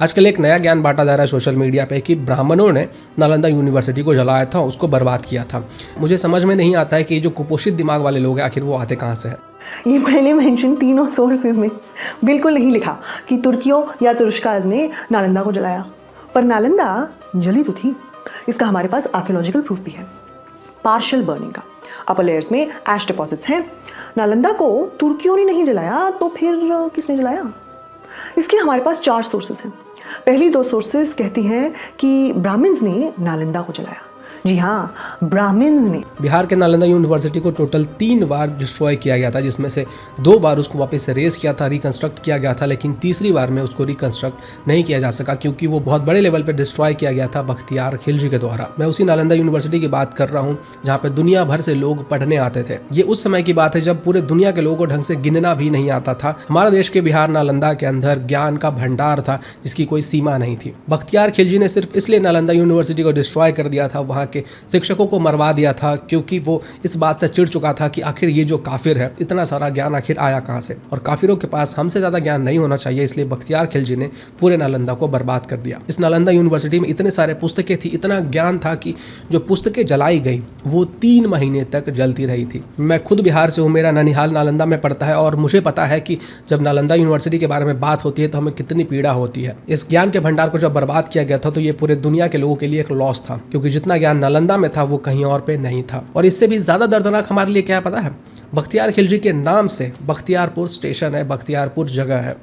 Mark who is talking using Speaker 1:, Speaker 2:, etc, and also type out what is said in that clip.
Speaker 1: आजकल एक नया ज्ञान बांटा जा रहा है सोशल मीडिया पे कि ब्राह्मणों ने नालंदा यूनिवर्सिटी को जलाया था, उसको बर्बाद किया था। मुझे समझ में नहीं आता है कि ये जो कुपोषित दिमाग वाले लोग हैं आखिर वो आते कहाँ से हैं।
Speaker 2: ये पहले मेंशन तीनों सोर्सेज में बिल्कुल नहीं लिखा कि तुर्कियों या तुर्ककाज ने नालंदा को जलाया, पर नालंदा जली तो थी। इसका हमारे पास आर्कियोलॉजिकल प्रूफ भी है, पार्शियल बर्निंग का। अपर लेयर्स में ऐश डिपॉजिट्स हैं। नालंदा को तुर्कियों ने नहीं जलाया तो फिर किसने जलाया? इसके हमारे पास 4 सोर्सेज हैं। पहली 2 सोर्सेज कहती हैं कि ब्राह्मण्स ने नालंदा को जलाया। जी हाँ, ब्राह्मण्स ने।
Speaker 1: बिहार के नालंदा यूनिवर्सिटी को टोटल 3 बार डिस्ट्रॉय किया गया था, जिसमें से 2 बार उसको वापस से रेज किया था, रिकंस्ट्रक्ट किया गया था, लेकिन तीसरी बार में उसको रिकंस्ट्रक्ट नहीं किया जा सका क्योंकि वो बहुत बड़े लेवल पे डिस्ट्रॉय किया गया था बख्तियार खिलजी के द्वारा। मैं उसी नालंदा यूनिवर्सिटी की बात कर रहा हूँ जहाँ पे दुनिया भर से लोग पढ़ने आते थे। ये उस समय की बात है जब पूरे दुनिया के लोगों को ढंग से गिनना भी नहीं आता था। हमारा देश के बिहार नालंदा के अंदर ज्ञान का भंडार था जिसकी कोई सीमा नहीं थी। बख्तियार खिलजी ने सिर्फ इसलिए नालंदा यूनिवर्सिटी को डिस्ट्रॉय कर दिया था, वहाँ के शिक्षकों को मरवा दिया था, क्योंकि वो इस बात से चिढ़ चुका था कि आखिर ये जो काफिर है इतना सारा ज्ञान आखिर आया कहाँ से, और काफिरों के पास हमसे ज्यादा ज्ञान नहीं होना चाहिए, इसलिए बख्तियार खिलजी ने पूरे नालंदा को बर्बाद कर दिया। इस नालंदा यूनिवर्सिटी में इतने सारे पुस्तकें थी, इतना ज्ञान था कि जो पुस्तकें जलाई गई वो 3 महीने तक जलती रही थी। मैं खुद बिहार से हूँ, मेरा ननिहाल नालंदा में पड़ता है और मुझे पता है कि जब नालंदा यूनिवर्सिटी के बारे में बात होती है तो हमें कितनी पीड़ा होती है। इस ज्ञान के भंडार को जब बर्बाद किया गया था तो ये पूरे दुनिया के लोगों के लिए एक लॉस था, क्योंकि जितना ज्ञान नालंदा में था वो कहीं और पे नहीं था। और इससे भी ज्यादा दर्दनाक हमारे लिए क्या है पता है? बख्तियार खिलजी के नाम से बख्तियारपुर स्टेशन है, बख्तियारपुर जगह है।